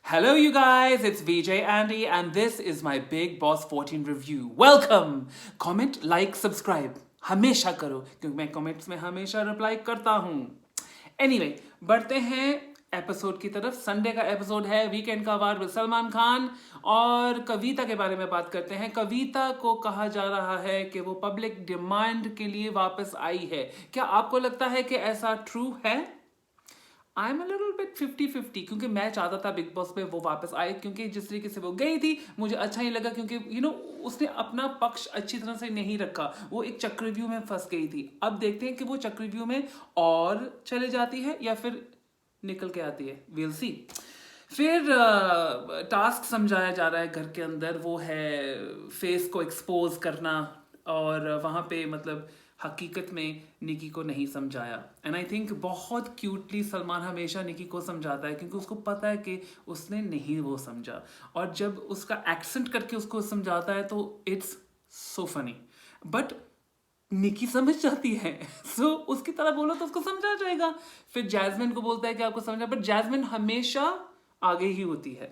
Hello, you guys, it's VJ Andy, and this is my Big Boss 14 review. Welcome! Comment, like, subscribe. हमेशा करो क्योंकि मैं comments में हमेशा रिप्लाई करता हूँ. Anyway, बढ़ते हैं एपिसोड की तरफ. संडे का एपिसोड है, वीकेंड का वार विद सलमान खान, और कविता के बारे में बात करते हैं. कविता को कहा जा रहा है कि वो पब्लिक डिमांड के लिए वापस आई है. क्या आपको लगता है कि ऐसा ट्रू है? I am a little bit 50-50 क्योंकि मैं चाहता था बिग बॉस पे वो वापस आए, क्योंकि जिस तरीके से वो गई थी मुझे अच्छा नहीं लगा, क्योंकि उसने अपना पक्ष अच्छी तरह से नहीं रखा. वो एक चक्रव्यूह में फंस गई थी. अब देखते हैं कि वो चक्रव्यूह में और चले जाती है या फिर निकल के आती है. Will see. फिर टास्क समझाया जा रहा है घर के अंदर, वो है फेस को एक्सपोज करना, और वहाँ पे मतलब हकीकत में निकी को नहीं समझाया. एंड आई थिंक बहुत क्यूटली सलमान हमेशा निकी को समझाता है, क्योंकि उसको पता है कि उसने नहीं वो समझा, और जब उसका एक्सेंट करके उसको समझाता है तो इट्स सो फनी. बट निकी समझ जाती है. सो उसकी तरह बोलो तो उसको समझा जाएगा. फिर जैस्मिन को बोलता है कि आपको समझा, बट जैस्मिन हमेशा आगे ही होती है.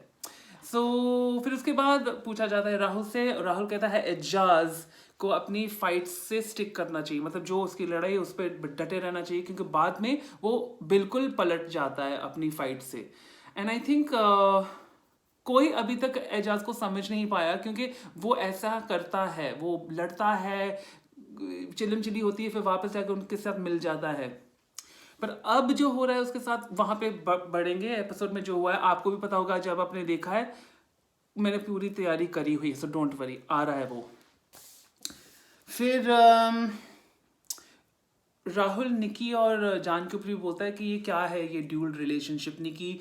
सो फिर उसके बाद पूछा जाता है राहुल से. राहुल कहता है एजाज को अपनी फाइट से स्टिक करना चाहिए, मतलब जो उसकी लड़ाई है उस पर डटे रहना चाहिए, क्योंकि बाद में वो बिल्कुल पलट जाता है अपनी फाइट से. एंड आई थिंक कोई अभी तक एजाज को समझ नहीं पाया, क्योंकि वो ऐसा करता है, वो लड़ता है, चिलम चिली होती है, फिर वापस जाकर उनके साथ मिल जाता है. पर अब जो हो रहा है उसके साथ वहां पे बढ़ेंगे. एपिसोड में जो हुआ है आपको भी पता होगा, जब आपने देखा है. मैंने पूरी तैयारी करी हुई है, सो डोंट वरी, आ रहा है वो. फिर राहुल निकी और जान के ऊपर भी बोलता है कि ये क्या है, ये ड्यूल रिलेशनशिप. निकी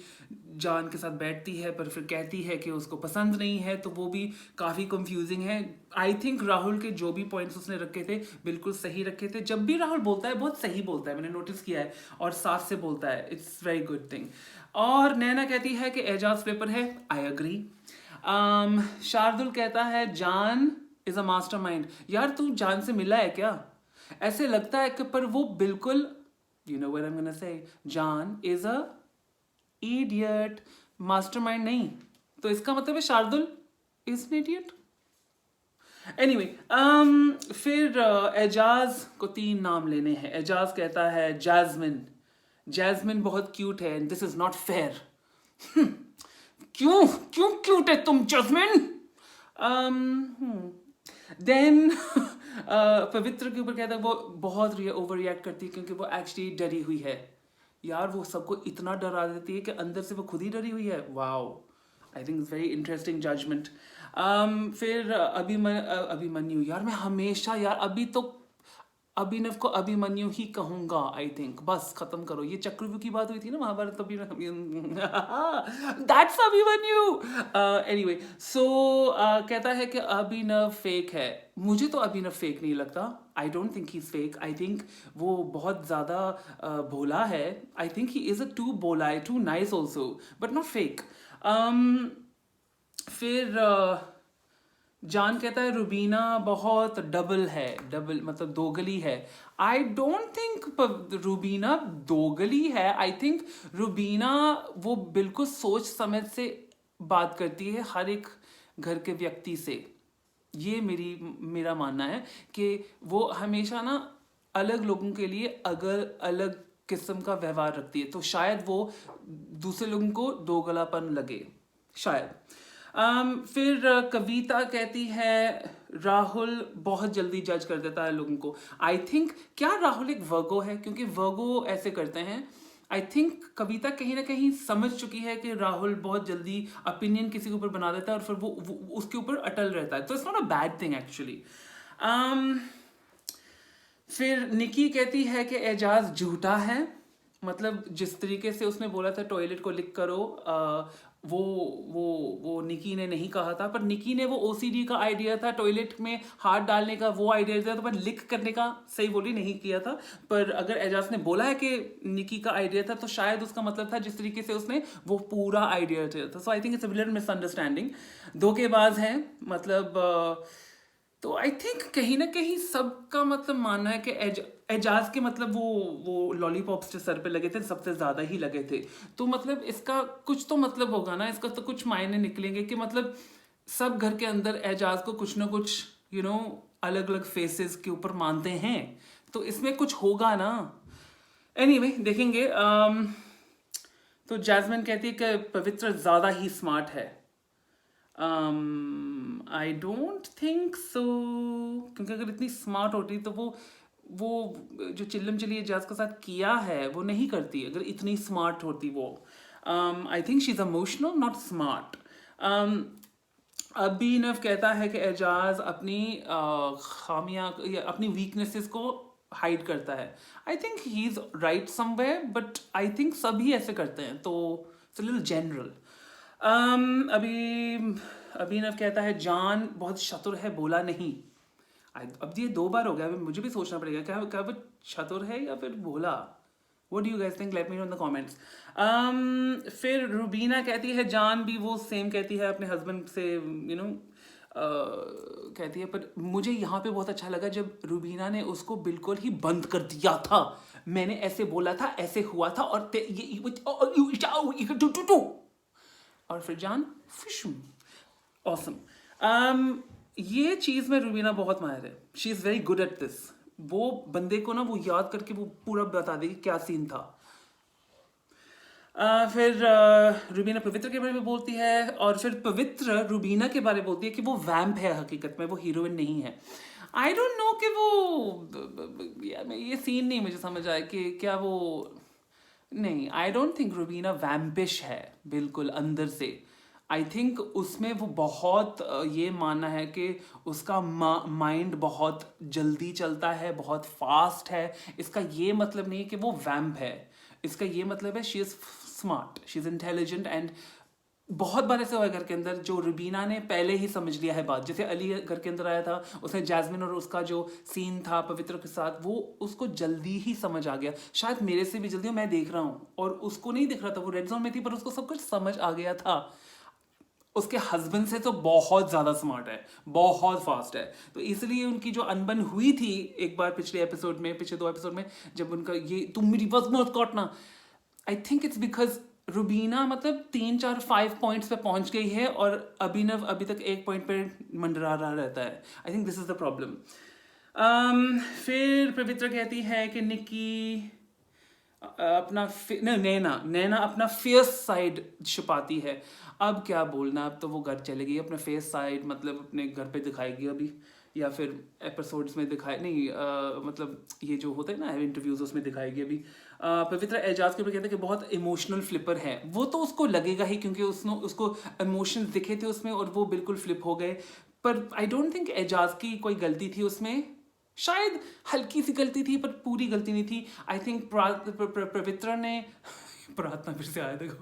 जान के साथ बैठती है पर फिर कहती है कि उसको पसंद नहीं है, तो वो भी काफ़ी कंफ्यूजिंग है. आई थिंक राहुल के जो भी पॉइंट्स उसने रखे थे बिल्कुल सही रखे थे. जब भी राहुल बोलता है बहुत सही बोलता है, मैंने नोटिस किया है, और साफ से बोलता है. It's very good thing. और नैना कहती है कि एजाज पेपर है. I agree. शार्दुल कहता है जान इज अ मास्टरमाइंड. यार तू जान से मिला है क्या? ऐसे लगता है कि, पर वो बिल्कुल, you know what I am gonna say, जान इज अ इडियट, मास्टरमाइंड नहीं. तो इसका मतलब है Shardul is an idiot. Anyway, फिर एजाज को 3 नाम लेने हैं. एजाज कहता है जैस्मिन. जैस्मिन बहुत क्यूट है, and this is not fair. क्यों क्यों क्यूट है तुम जैस्मिन? देन पवित्र के ऊपर कहता है वो बहुत ओवर रिएक्ट करती है, क्योंकि वो एक्चुअली डरी हुई है. यार वो सबको इतना डरा देती है कि अंदर से वो खुद ही डरी हुई है. Wow, I think it's very interesting judgement. फिर अभिमन्यु. यार मैं हमेशा, यार अभी तो अभिनव को अभिमन्यु ही कहूंगा. आई थिंक बस खत्म करो. ये चक्रव्यूह की बात हुई थी ना महाभारत, अभी दैट्स अभिमन्यु. एनीवे, सो कहता है कि अभिनव फेक है. मुझे तो अभिनव फेक नहीं लगता. I don't think he is fake. I think वो बहुत ज़्यादा भोला है. I think he is a too भोला है, too nice also, but not fake. फिर जान कहता है रुबीना बहुत डबल है. डबल मतलब दोगली है. आई डोंट थिंक रुबीना दोगली है. आई थिंक रुबीना वो बिल्कुल सोच समझ से बात करती है हर एक घर के व्यक्ति से. ये मेरा मानना है कि वो हमेशा ना अलग लोगों के लिए अगर अलग किस्म का व्यवहार रखती है, तो शायद वो दूसरे लोगों को दोगलापन लगे, शायद. फिर कविता कहती है राहुल बहुत जल्दी जज कर देता है लोगों को. आई थिंक क्या राहुल एक वर्गो है? क्योंकि वर्गो ऐसे करते हैं. आई थिंक कविता कहीं ना कहीं समझ चुकी है कि राहुल बहुत जल्दी ओपिनियन किसी के ऊपर बना देता है, और फिर वो उसके ऊपर अटल रहता है. तो it's not a bad thing actually. फिर निकी कहती है कि एजाज झूठा है. मतलब जिस तरीके से उसने बोला था टॉयलेट को लिक करो, वो निकी ने नहीं कहा था. पर निकी ने वो ओसीडी का आइडिया था, टॉयलेट में हाथ डालने का वो आइडिया था, तो पर लिक करने का सही बोली नहीं किया था. पर अगर एजाज ने बोला है कि निकी का आइडिया था, तो शायद उसका मतलब था जिस तरीके से उसने वो पूरा आइडिया था. So I think it's a little misunderstanding. धोखेबाज है मतलब. तो आई थिंक कहीं ना कहीं सबका मतलब मानना है कि एजाज के मतलब वो लॉलीपॉप्स जो सर पे लगे थे सबसे ज्यादा ही लगे थे, तो मतलब इसका कुछ तो मतलब होगा ना, इसका तो कुछ मायने निकलेंगे कि मतलब सब घर के अंदर एजाज को कुछ ना कुछ अलग अलग फेसेस के ऊपर मानते हैं, तो इसमें कुछ होगा ना। एनीवे देखेंगे। तो जैस्मिन कहती है कि पवित्र ज्यादा ही स्मार्ट है। आई डोंट थिंक सो, क्योंकि अगर इतनी स्मार्ट होती तो वो जो चिल्लम चिल्ली एजाज के साथ किया है वो नहीं करती, अगर इतनी स्मार्ट होती वो। I think she is emotional not smart. Abhinav कहता है कि एजाज अपनी खामियां या अपनी वीकनेसेस को हाइड करता है। I think he is right somewhere, but I think सभी ऐसे करते हैं, तो इट्स अ लिटिल जनरल। अभिनव कहता है जान बहुत चतुर है, बोला नहीं। अब ये 2 बार हो गया, मुझे भी सोचना पड़ेगा क्या वो चतुर है या फिर बोला। What do you guys think? Let me know in the comments. फिर रूबीना कहती है जान भी वो सेम कहती है अपने हस्बैंड से, कहती है, पर मुझे यहाँ पे बहुत अच्छा लगा जब रूबीना ने उसको बिल्कुल ही बंद कर दिया था। मैंने ऐसे बोला था, ऐसे हुआ था, और और फिर जान ऑसम। ये चीज में रूबीना बहुत माहिर है, she is very good at this. वो बंदे को ना वो याद करके वो पूरा बता देगी क्या सीन था। फिर रूबीना पवित्र के बारे में बोलती है, और फिर पवित्र रूबीना के बारे में बोलती है कि वो वैम्प है, हकीकत में वो हीरोइन नहीं है। आई डोंट नो कि वो ये सीन नहीं मुझे समझ आया कि क्या वो, नहीं, आई डोंट थिंक रूबीना वैम्पिश है बिल्कुल अंदर से। आई थिंक उसमें वो बहुत ये मानना है कि उसका माइंड बहुत जल्दी चलता है, बहुत फास्ट है। इसका ये मतलब नहीं है कि वो वैम्प है, इसका ये मतलब है she is smart, she is intelligent. And बहुत बार ऐसे हुआ घर के अंदर जो रूबीना ने पहले ही समझ लिया है बात, जैसे अली घर के अंदर आया था, उसने जैस्मिन और उसका जो सीन था पवित्र के साथ, वो उसको जल्दी ही समझ आ गया, शायद मेरे से भी जल्दी, मैं देख रहा हूँ और उसको नहीं दिख रहा था, वो रेड जोन में थी, पर उसको सब कुछ समझ आ गया था। उसके हस्बैंड से तो बहुत ज्यादा स्मार्ट है, बहुत फास्ट है, तो इसलिए उनकी जो अनबन हुई थी एक बार पिछले एपिसोड में, पिछले 2 एपिसोड में, जब उनका ये तुम मेरी बस मत काटना, आई थिंक इट्स बिकॉज रुबीना मतलब 3-4-5 पॉइंट्स पे पहुंच गई है और अभिनव अभी तक 1 पॉइंट पे मंडरा रहा रहता है। I think this is the problem. फिर पवित्र कहती है कि निक्की अपना नैना अपना फेस साइड छुपाती है। अब क्या बोलना, अब तो वो घर चलेगी, अपना फेस साइड मतलब अपने घर पे दिखाएगी अभी, या फिर एपिसोड्स में दिखाए नहीं, मतलब ये जो होते हैं ना इंटरव्यूज उसमें दिखाएगी अभी। पवित्र एजाज के ऊपर कहते हैं कि बहुत इमोशनल फ्लिपर है, वो तो उसको लगेगा ही क्योंकि उसको इमोशंस दिखे थे उसमें और वो बिल्कुल फ्लिप हो गए। पर आई डोंट थिंक एजाज की कोई गलती थी उसमें, शायद हल्की सी गलती थी पर पूरी गलती नहीं थी। आई थिंक पवित्र ने प्रार्थना फिर से आया, देखो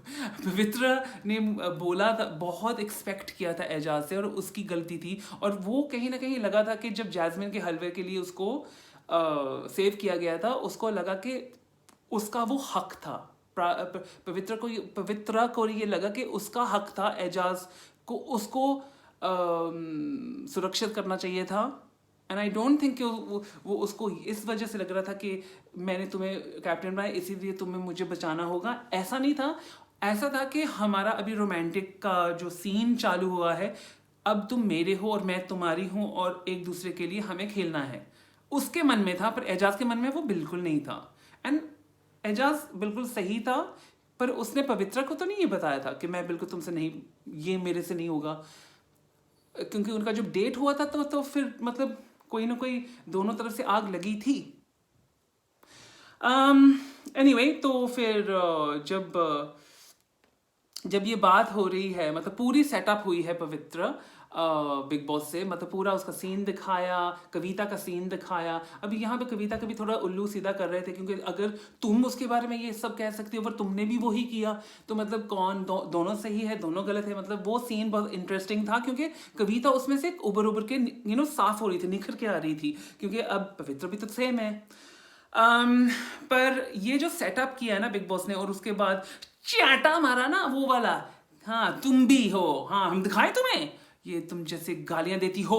पवित्र ने बोला था, बहुत एक्सपेक्ट किया था एजाज से और उसकी गलती थी। और वो कहीं ना कहीं लगा था कि जब जैस्मिन के हलवे के लिए उसको सेव किया गया था, उसको लगा कि उसका वो हक था, पवित्र को ये लगा कि उसका हक था एजाज को उसको सुरक्षित करना चाहिए था। एंड आई डोंट थिंक कि वो उसको इस वजह से लग रहा था कि मैंने तुम्हें कैप्टन बनाया इसीलिए तुम्हें मुझे बचाना होगा, ऐसा नहीं था। ऐसा था कि हमारा अभी रोमांटिक का जो सीन चालू हुआ है, अब तुम मेरे हो और मैं तुम्हारी हूँ और एक दूसरे के लिए हमें खेलना है, उसके मन में था। पर एजाज के मन में वो बिल्कुल नहीं था। एंड एजाज बिल्कुल सही था, पर उसने पवित्र को तो नहीं ये बताया था कि मैं बिल्कुल तुमसे नहीं, ये मेरे से नहीं होगा, क्योंकि उनका जब डेट हुआ था तो फिर मतलब कोई ना कोई दोनों तरफ से आग लगी थी। एनीवे तो फिर जब ये बात हो रही है, मतलब पूरी सेटअप हुई है पवित्र बिग बॉस से, मतलब पूरा उसका सीन दिखाया, कविता का सीन दिखाया। अभी यहाँ पे कविता का भी थोड़ा उल्लू सीधा कर रहे थे, क्योंकि अगर तुम उसके बारे में ये सब कह सकती हो पर तुमने भी वही किया, तो मतलब कौन दोनों सही है दोनों गलत है। मतलब वो सीन बहुत इंटरेस्टिंग था, क्योंकि कविता उसमें से उबर के साफ हो रही थी, निखर के आ रही थी, क्योंकि अब पवित्र भी तो सेम है। पर ये जो सेटअप किया है ना बिग बॉस ने, और उसके बाद चाटा मारा ना वो वाला, हाँ तुम भी हो, हाँ हम दिखाएं तुम्हें, ये तुम जैसे गालियां देती हो,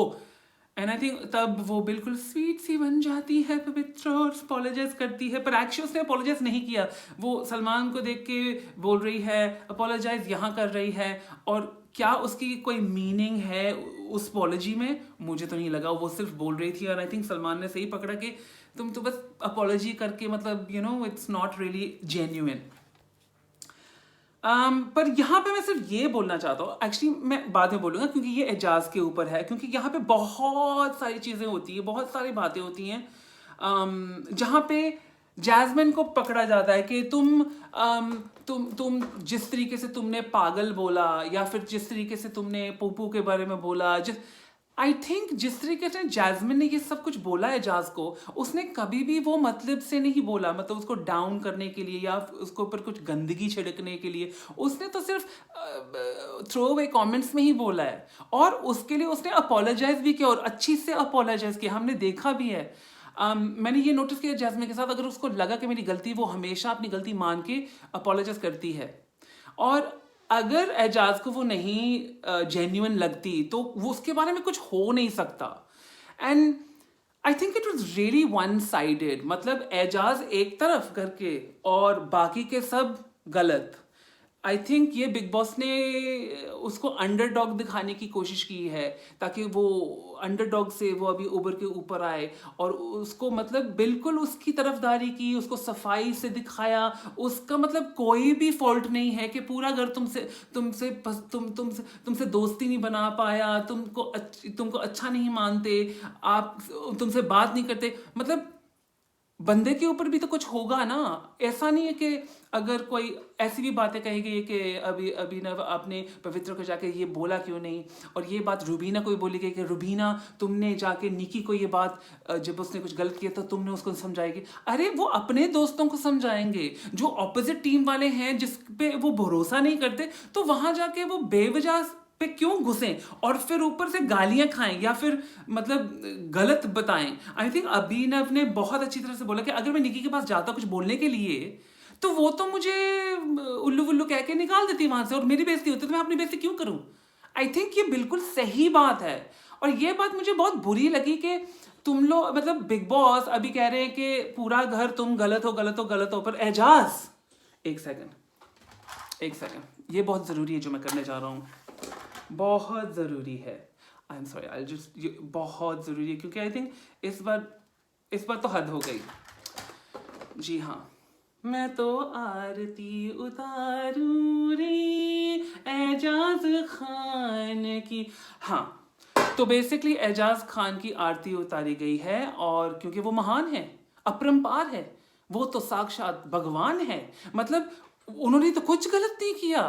एंड आई थिंक तब वो बिल्कुल स्वीट सी बन जाती है पवित्र और अपोलोजाइज करती है, पर एक्चुअली उसने अपोलोजाइज नहीं किया। वो सलमान को देख के बोल रही है, अपोलोजाइज यहाँ कर रही है, और क्या उसकी कोई मीनिंग है उस अपोलॉजी में? मुझे तो नहीं लगा। वो सिर्फ बोल रही थी, और आई थिंक सलमान ने सही पकड़ा कि तुम तो बस अपोलॉजी करके, मतलब इट्स नॉट रियली जेन्युइन। पर यहाँ पे मैं सिर्फ ये बोलना चाहता हूँ, एक्चुअली मैं बाद में बोलूँगा क्योंकि ये एजाज के ऊपर है, क्योंकि यहाँ पे बहुत सारी चीज़ें होती है, बहुत सारी बातें होती हैं जहाँ पे जैस्मिन को पकड़ा जाता है कि तुम जिस तरीके से तुमने पागल बोला, या फिर जिस तरीके से तुमने पोपू के बारे में बोला, आई थिंक जिस तरीके से जैस्मिन ने ये सब कुछ बोला है एजाज को, उसने कभी भी वो मतलब से नहीं बोला, मतलब उसको डाउन करने के लिए या उसके ऊपर कुछ गंदगी छिड़कने के लिए। उसने तो सिर्फ थ्रो अवे कमेंट्स में ही बोला है, और उसके लिए उसने अपोलोजाइज भी किया, और अच्छी से अपोलोजाइज किया, हमने देखा भी है। मैंने ये नोटिस किया जैस्मिन के साथ, अगर उसको लगा कि मेरी गलती, वो हमेशा अपनी गलती मान के अपोलोजाइज करती है। और अगर एजाज को वो नहीं जेन्युइन लगती तो वो उसके बारे में कुछ हो नहीं सकता। And I think it was really one sided, मतलब एजाज एक तरफ करके और बाकी के सब गलत। आई थिंक ये बिग बॉस ने उसको अंडरडॉग दिखाने की कोशिश की है, ताकि वो अंडरडॉग से वो अभी उभर के ऊपर आए, और उसको मतलब बिल्कुल उसकी तरफदारी की, उसको सफाई से दिखाया। उसका मतलब कोई भी फॉल्ट नहीं है कि पूरा घर तुमसे दोस्ती नहीं बना पाया, तुमको अच्छा नहीं मानते, आप तुमसे बात नहीं करते, मतलब बंदे के ऊपर भी तो कुछ होगा ना। ऐसा नहीं है कि अगर कोई ऐसी भी बातें कहेगी कि अभिनव आपने पवित्र को जाके ये बोला क्यों नहीं, और ये बात रुबीना को भी बोली गई कि रुबीना तुमने जाके निकी को ये बात, जब उसने कुछ गलत किया तो तुमने उसको समझाएगी। अरे वो अपने दोस्तों को समझाएंगे, जो ऑपोजिट टीम वाले हैं जिस पे वो भरोसा नहीं करते, तो वहां जाके वो बेवजह पे क्यों घुसें और फिर ऊपर से गालियां खाएं या फिर मतलब गलत बताएं। आई थिंक अभिनव ने बहुत अच्छी तरह से बोला कि अगर मैं निकी के पास जाता कुछ बोलने के लिए, तो वो तो मुझे उल्लू उल्लू कह के निकाल देती वहां से, और मेरी बेइज्जती होती, तो मैं अपनी बेइज्जती क्यों करूं। आई थिंक ये बिल्कुल सही बात है, और ये बात मुझे बहुत बुरी लगी कि तुम लोग, मतलब बिग बॉस अभी कह रहे हैं कि पूरा घर तुम गलत हो, पर एजाज एक सेकंड, ये बहुत जरूरी है जो मैं करने जा रहा हूं, बहुत ज़रूरी है। I am sorry, I just, ये बहुत ज़रूरी है क्योंकि आई थिंक इस बार तो हद हो गई। जी हाँ, मैं तो आरती उतारूं रे एजाज खान की। हाँ, तो बेसिकली एजाज खान की आरती उतारी गई है, और क्योंकि वो महान है, अपरंपार है, वो तो साक्षात भगवान है। मतलब उन्होंने तो कुछ गलत नहीं किया,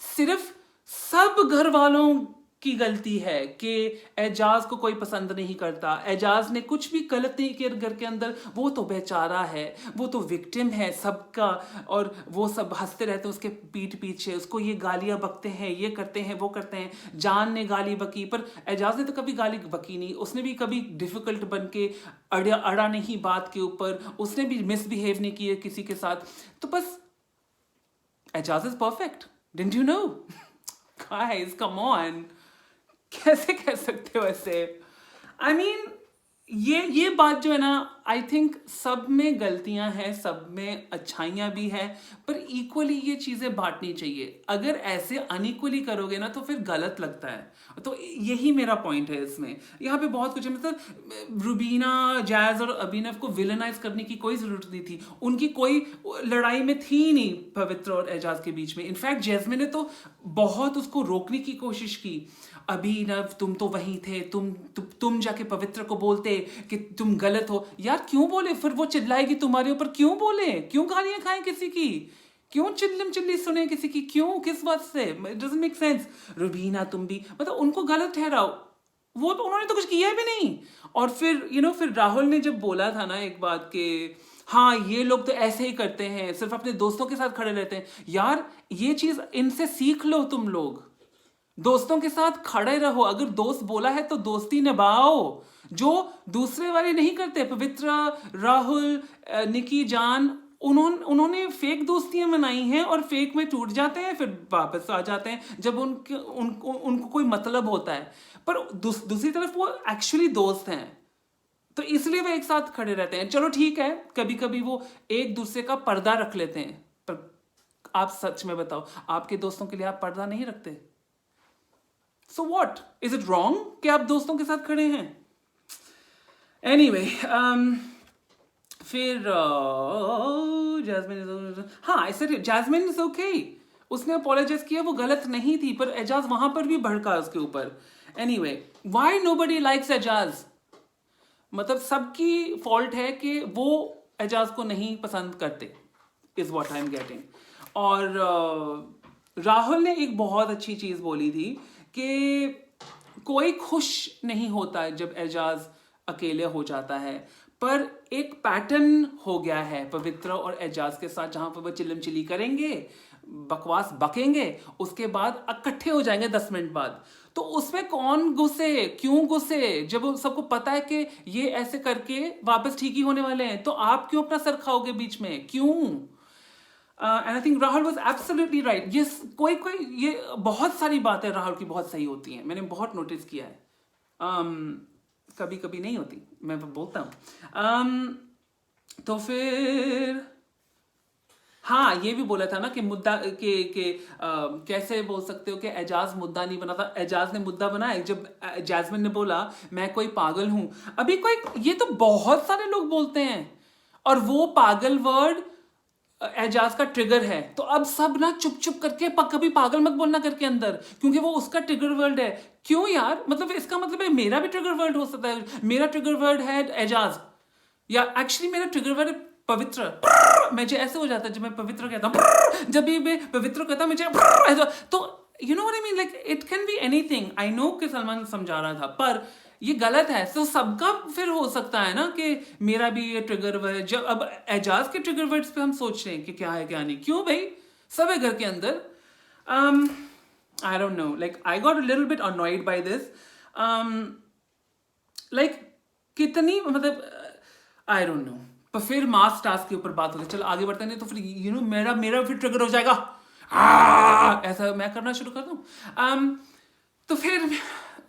सिर्फ सब घर वालों की गलती है कि एजाज को कोई पसंद नहीं करता। एजाज ने कुछ भी गलत नहीं किया घर के अंदर, वो तो बेचारा है, वो तो विक्टिम है सबका, और वो सब हंसते रहते हैं उसके पीठ पीछे, उसको ये गालियां बकते हैं, ये करते हैं, वो करते हैं। जान ने गाली बकी, पर एजाज ने तो कभी गाली बकी नहीं, उसने भी कभी डिफिकल्ट बन के अड़ा नहीं बात के ऊपर, उसने भी मिसबिहेव नहीं किया किसी के साथ। तो बस Eijaz is perfect, didn't you know? Guys, come on, कैसे कह सकते हो ऐसे? I mean, ये बात जो है ना, आई थिंक सब में गलतियां हैं, सब में अच्छाइयां भी हैं, पर इक्वली ये चीजें बांटनी चाहिए। अगर ऐसे अनइक्वली करोगे ना तो फिर गलत लगता है। तो यही मेरा पॉइंट है इसमें। यहाँ पे बहुत कुछ है, मतलब रुबीना, जैज और अभिनव को विलेनाइज करने की कोई जरूरत नहीं थी, उनकी कोई लड़ाई में थी नहीं पवित्र और एजाज के बीच में। इनफैक्ट जैस्मिन ने तो बहुत उसको रोकने की कोशिश की। अभिनव, तुम तो वहीं थे, तुम जाके पवित्र को बोलते कि तुम गलत हो। यार क्यों बोले? फिर वो चिल्लाएगी तुम्हारे ऊपर, क्यों बोले? क्यों गालियां खाएं किसी की? क्यों चिल्ली सुने किसी की? क्यों? किस बात से? It doesn't make sense. Rubina तुम भी, मतलब उनको गलत ठहराओ, वो तो उन्होंने तो कुछ किया भी नहीं। और फिर फिर राहुल ने जब बोला था ना एक बात के, हाँ ये लोग तो ऐसे ही करते हैं, सिर्फ अपने दोस्तों के साथ खड़े रहते हैं। यार ये चीज इनसे सीख लो, तुम लोग दोस्तों के साथ खड़े रहो। अगर दोस्त बोला है तो दोस्ती निभाओ, जो दूसरे वाले नहीं करते। पवित्र, राहुल, निकी जान, उन्होंने फेक दोस्तियां बनाई हैं और फेक में टूट जाते हैं, फिर वापस आ जाते हैं जब उनको कोई मतलब होता है। पर दूसरी तरफ वो एक्चुअली दोस्त हैं, तो इसलिए वो एक साथ खड़े रहते हैं। चलो ठीक है, कभी कभी वो एक दूसरे का पर्दा रख लेते हैं, पर आप सच में बताओ, आपके दोस्तों के लिए आप पर्दा नहीं रखते? So what is it wrong कि आप दोस्तों के साथ खड़े हैं? एनीवे, फिर जैस्मिन, हाँ ऐसे जैस्मिन इज ओके, उसने अपोलोजाइज किया, वो गलत नहीं थी, पर एजाज वहां पर भी भड़का उसके ऊपर। Anyway, why nobody likes Eijaz? मतलब सबकी फॉल्ट है कि वो एजाज को नहीं पसंद करते, is what I am getting. और राहुल ने एक बहुत अच्छी चीज बोली थी कि कोई खुश नहीं होता है जब एजाज अकेले हो जाता है, पर एक पैटर्न हो गया है पवित्र और एजाज के साथ, जहां पर वो चिल्लम चिली करेंगे, बकवास बकेंगे, उसके बाद इकट्ठे हो जाएंगे 10 मिनट बाद। तो उसमें कौन गुस्से, क्यों गुस्से, जब सबको पता है कि ये ऐसे करके वापस ठीक ही होने वाले हैं, तो आप क्यों अपना सर खाओगे बीच में, क्यों? And I think Rahul was absolutely right. ये ये बहुत सारी बातें राहुल की बहुत सही होती हैं, मैंने बहुत नोटिस किया है। कभी कभी नहीं होती, मैं बोलता हूँ। तो फिर हाँ, ये भी बोला था ना कि मुद्दा के कैसे बोल सकते हो कि एजाज मुद्दा नहीं बना था, एजाज ने मुद्दा बनाया जब जैस्मिन ने बोला मैं कोई पागल हूं। अभी कोई, ये तो बहुत सारे लोग बोलते हैं, और वो पागल वर्ड एजाज का ट्रिगर है, तो अब सब ना चुप चुप करके कभी पागल मत बोलना करके अंदर, क्योंकि वो उसका ट्रिगर वर्ड है। क्यों यार, मतलब इसका मतलब है मेरा भी ट्रिगर वर्ड हो सकता है। मेरा ट्रिगर वर्ड है एजाज, या एक्चुअली मेरा ट्रिगर वर्ड है पवित्र। मुझे ऐसे हो जाता है जब मैं पवित्र कहता हूँ, जब भी मैं पवित्र कहता हूँ मुझे तो you know what I mean, like it can be anything. I know कि सलमान समझा रहा था, पर ये गलत है। तो सबका फिर हो सकता है ना कि मेरा भी ये ट्रिगर वर्ड, जब अब एजाज के ट्रिगर वर्ड्स पे हम सोच रहे हैं कि क्या है क्या नहीं, क्यों भाई, सब है घर के अंदर। I don't know, like I got a little bit annoyed by this. Like कितनी, मतलब आई डोंट नो। पर फिर मास टास्क के ऊपर बात होती है, चलो आगे बढ़ते नहीं तो फिर यू नो मेरा फिर ट्रिगर हो जाएगा, ऐसा मैं करना शुरू कर दूं। तो फिर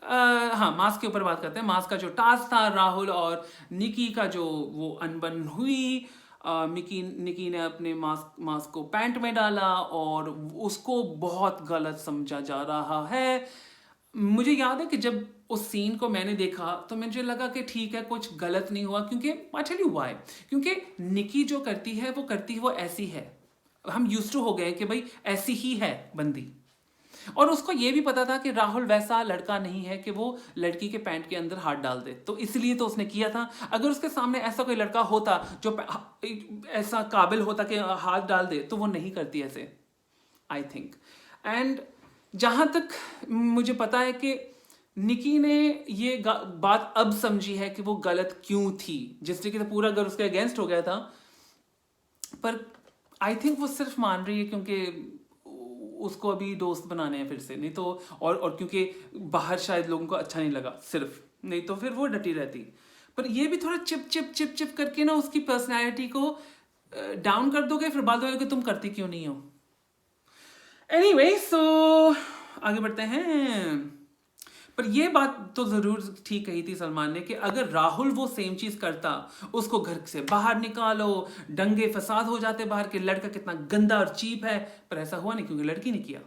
हाँ, मास्क के ऊपर बात करते हैं। मास्क का जो टास्क था, राहुल और निकी का जो वो अनबन हुई, निकी ने अपने मास्क को पैंट में डाला और उसको बहुत गलत समझा जा रहा है। मुझे याद है कि जब उस सीन को मैंने देखा तो मुझे लगा कि ठीक है, कुछ गलत नहीं हुआ, क्योंकि आई टेल यू व्हाई, क्योंकि निकी जो करती है वो ऐसी है, हम यूज्ड टू हो गए कि भाई ऐसी ही है बंदी। और उसको ये भी पता था कि राहुल वैसा लड़का नहीं है कि वो लड़की के पैंट के अंदर हाथ डाल दे, तो इसलिए तो उसने किया था। अगर उसके सामने ऐसा कोई लड़का होता जो ऐसा काबिल होता कि हाथ डाल दे, तो वो नहीं करती ऐसे, आई थिंक। एंड जहां तक मुझे पता है कि निकी ने ये बात अब समझी है कि वो गलत क्यों थी, जिस तरीके से पूरा घर उसके अगेंस्ट हो गया था, पर आई थिंक वो सिर्फ मान रही है क्योंकि उसको अभी दोस्त बनाने हैं फिर से, नहीं तो और क्योंकि बाहर शायद लोगों को अच्छा नहीं लगा सिर्फ, नहीं तो फिर वो डटी रहती। पर ये भी थोड़ा चिप चिप चिप चिप करके ना उसकी पर्सनैलिटी को डाउन कर दोगे, फिर बाद में तुम करती क्यों नहीं हो। एनीवे, सो आगे बढ़ते हैं। पर ये बात तो जरूर ठीक कही थी सलमान ने कि अगर राहुल वो सेम चीज करता, उसको घर से बाहर निकालो, दंगे फसाद हो जाते बाहर के, लड़का कितना गंदा और चीप है, पर ऐसा हुआ नहीं क्योंकि लड़की ने किया।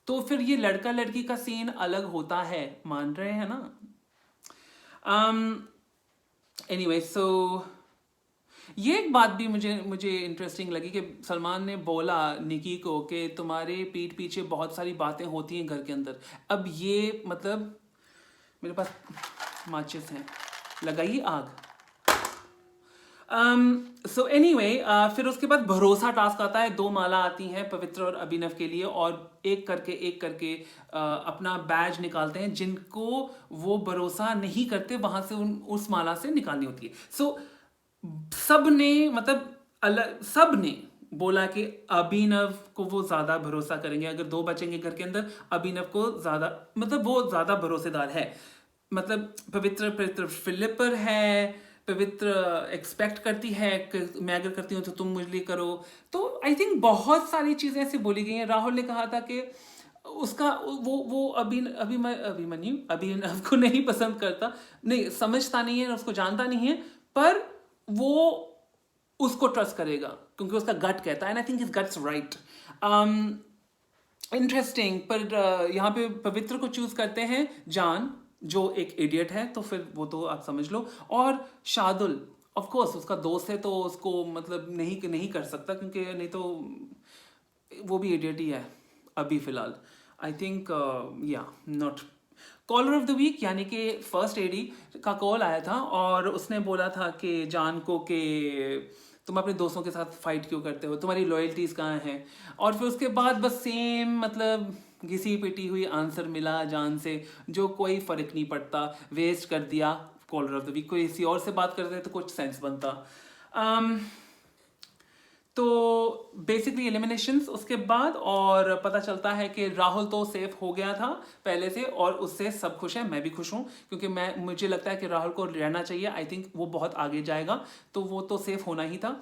तो फिर ये लड़का लड़की का सीन अलग होता है, मान रहे हैं ना। एनीवे, सो ये एक बात भी मुझे इंटरेस्टिंग लगी कि सलमान ने बोला निकी को कि तुम्हारे पीठ पीछे बहुत सारी बातें होती हैं घर के अंदर। अब ये मतलब मेरे पास माचिस हैं, लगाइए आग। सो एनीवे, फिर उसके बाद भरोसा टास्क आता है। 2 माला आती हैं पवित्र और अभिनव के लिए, और एक करके अपना बैज निकालते हैं, जिनको वो भरोसा नहीं करते वहां से उस माला से निकालनी होती है। सो सब ने बोला कि अभिनव को वो ज्यादा भरोसा करेंगे, अगर 2 बचेंगे घर के अंदर, अभिनव को ज्यादा, मतलब वो ज्यादा भरोसेदार है। मतलब पवित्र फिलिप पर है, पवित्र एक्सपेक्ट करती है कि मैं अगर करती हूँ तो तुम मुझे लिए करो। तो आई थिंक बहुत सारी चीज़ें ऐसी बोली गई हैं। राहुल ने कहा था कि उसका वो अभिनव को नहीं पसंद करता, नहीं समझता नहीं है, उसको जानता नहीं है, पर वो उसको ट्रस्ट करेगा क्योंकि उसका गट कहता है, and I think his guts right. Interesting. पर यहाँ पे पवित्र को चूज करते हैं जान, जो एक इडियट है, तो फिर वो तो आप समझ लो। और शार्दुल ऑफ कोर्स उसका दोस्त है, तो उसको मतलब नहीं कर सकता, क्योंकि नहीं तो वो भी इडियट ही है अभी फिलहाल। आई थिंक या not. Caller of the week यानी कि फर्स्ट एडी का कॉल आया था और उसने बोला था कि जान को कि तुम अपने दोस्तों के साथ फाइट क्यों करते हो, तुम्हारी लॉयल्टीज कहाँ हैं। और फिर उसके बाद बस सेम मतलब घिसी पिटी हुई आंसर मिला जान से, जो कोई फर्क नहीं पड़ता, वेस्ट कर दिया कॉलर ऑफ द वीक। कोई किसी और से बात करते तो कुछ सेंस बनता। तो बेसिकली एलिमिनेशंस उसके बाद, और पता चलता है कि राहुल तो सेफ हो गया था पहले से और उससे सब खुश है, मैं भी खुश हूँ, क्योंकि मुझे लगता है कि राहुल को रहना चाहिए। आई थिंक वो बहुत आगे जाएगा, तो वो तो सेफ होना ही था।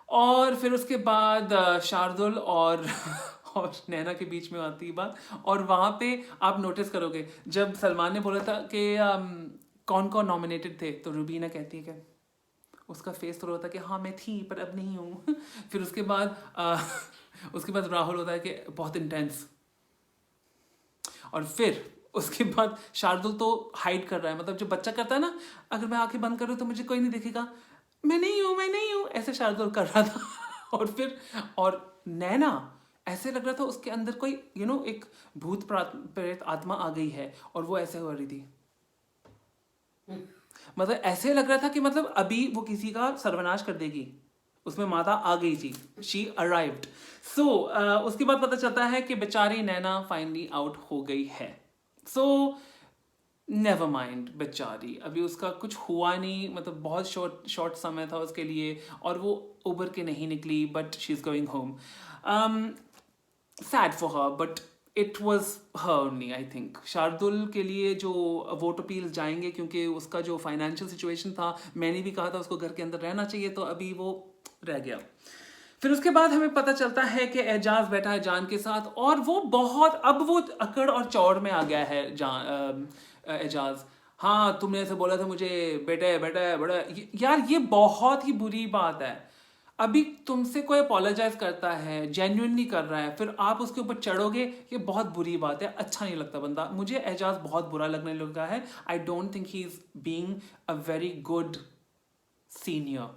और फिर उसके बाद शार्दुल और और नैना के बीच में आती है बात, और वहाँ पे आप नोटिस करोगे जब सलमान ने बोला था कि कौन कौन नॉमिनेटेड थे, तो रुबीना कहती है कि उसका फेस थोड़ा होता है कि हाँ मैं थी पर अब नहीं हूँ। फिर उसके बाद राहुल होता है कि बहुत इंटेंस। और फिर उसके बाद शार्दुल तो हाइड कर रहा है, मतलब जो बच्चा करता है ना, अगर मैं आंखें बंद करूँ तो मुझे कोई नहीं दिखेगा, मैं नहीं हूँ, ऐसे शार्दुल कर रहा था। और नैना ऐसे लग रहा था उसके अंदर कोई एक भूत प्रेत आत्मा आ गई है, और वो ऐसे हो रही थी, मतलब ऐसे लग रहा था कि मतलब अभी वो किसी का सर्वनाश कर देगी, उसमें माता आ गई थी, शी अराइव्ड। सो उसके बाद पता चलता है कि बेचारी नैना फाइनली आउट हो गई है। सो नेवर माइंड, बेचारी अभी उसका कुछ हुआ नहीं, मतलब बहुत शॉर्ट समय था उसके लिए, और वो उबर के नहीं निकली, but she is going home. Sad for her, but it was her only. I think Shardul के लिए जो वोट अपील जाएंगे, क्योंकि उसका जो फाइनेंशियल सिचुएशन था, मैंने भी कहा था उसको घर के अंदर रहना चाहिए, तो अभी वो रह गया। फिर उसके बाद हमें पता चलता है कि एजाज बैठा है जान के साथ, और वो बहुत, अब वो अकड़ और चौड़ में आ गया है एजाज। हाँ तुमने ऐसे बोला था मुझे, बेटे बेटे बड़ा, यार ये बहुत ही बुरी बात है। अभी तुमसे कोई अपोलोजाइज करता है, जेन्युइनली कर रहा है, फिर आप उसके ऊपर चढ़ोगे, ये बहुत बुरी बात है, अच्छा नहीं लगता बंदा। मुझे एजाज बहुत बुरा लगने लगा है। आई don't think he is being a very good senior.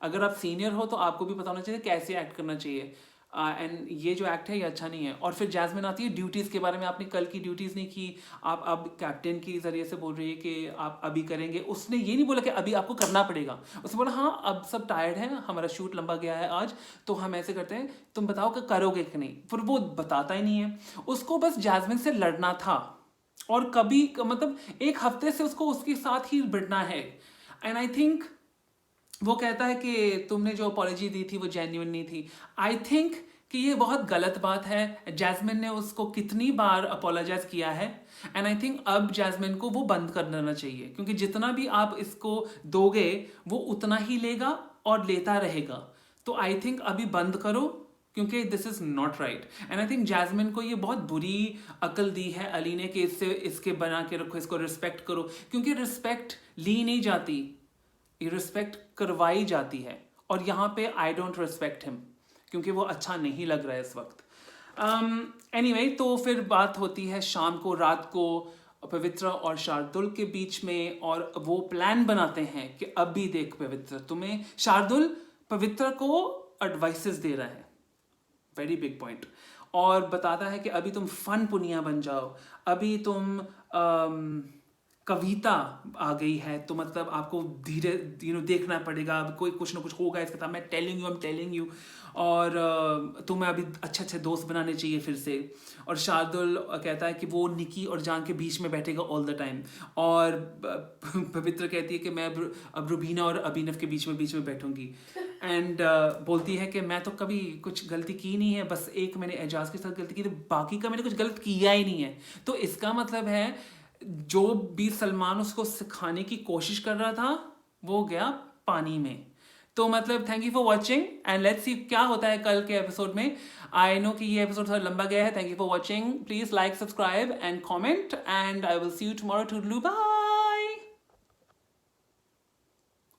अगर आप सीनियर हो तो आपको भी पता होना चाहिए कैसे एक्ट करना चाहिए, एंड ये जो एक्ट है ये अच्छा नहीं है। और फिर जैस्मिन आती है ड्यूटीज़ के बारे में, आपने कल की ड्यूटीज़ नहीं की, आप अब कैप्टन के जरिए से बोल रही है कि आप अभी करेंगे। उसने ये नहीं बोला कि अभी आपको करना पड़ेगा, उसने बोला हाँ अब सब टायर्ड हैं, हमारा शूट लंबा गया है आज, तो हम ऐसे करते हैं, तुम बताओ कि करोगे कि नहीं। फिर वो बताता ही नहीं है, उसको बस जैस्मिन से लड़ना था, और कभी मतलब एक हफ्ते से उसको उसके साथ ही भिड़ना है। एंड आई थिंक वो कहता है कि तुमने जो अपॉलॉजी दी थी वो जेन्युइन नहीं थी। आई थिंक कि ये बहुत गलत बात है। जैस्मिन ने उसको कितनी बार अपोलोजाइज किया है, एंड आई थिंक अब जैस्मिन को वो बंद कर देना चाहिए, क्योंकि जितना भी आप इसको दोगे वो उतना ही लेगा और लेता रहेगा। तो आई थिंक अभी बंद करो, क्योंकि this is not right. And I think Jasmin को ये बहुत बुरी अकल दी है अली ने कि इसके बना के रखो, इसको रिस्पेक्ट करो, क्योंकि रिस्पेक्ट ली नहीं जाती, ये रिस्पेक्ट करवाई जाती है। और यहाँ पे आई डोंट रिस्पेक्ट हिम, क्योंकि वो अच्छा नहीं लग रहा है इस वक्त। एनीवे, तो फिर बात होती है शाम को, रात को, पवित्र और शार्दुल के बीच में, और वो प्लान बनाते हैं कि अभी देख पवित्र, तुम्हें शार्दुल पवित्र को एडवाइसेस दे रहा है, वेरी बिग पॉइंट, और बताता है कि अभी तुम फन पुनिया बन जाओ, अभी तुम कविता आ गई है, तो मतलब आपको धीरे देखना पड़ेगा, अब कोई कुछ ना कुछ होगा इसके साथ, मैं टेलिंग यू, और तुम्हें अभी अच्छे अच्छे दोस्त बनाने चाहिए फिर से। और शार्दुल कहता है कि वो निकी और जान के बीच में बैठेगा ऑल द टाइम, और पवित्र कहती है कि मैं अब रुबीना और अभिनव के बीच में बैठूंगी, एंड बोलती है कि मैं तो कभी कुछ गलती की नहीं है, बस एक मैंने एजाज के साथ गलती की थी, बाकी का मैंने कुछ गलत किया ही नहीं है। तो इसका मतलब है जो भी सलमान उसको सिखाने की कोशिश कर रहा था वो गया पानी में। तो मतलब thank you for watching and let's see क्या होता है कल के एपिसोड में। आई नो कि ये एपिसोड थोड़ा लंबा गया है। Thank you for watching, please like subscribe and comment and I will see you tomorrow. Toodaloo bye.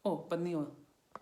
ओ बंद नहीं हुआ।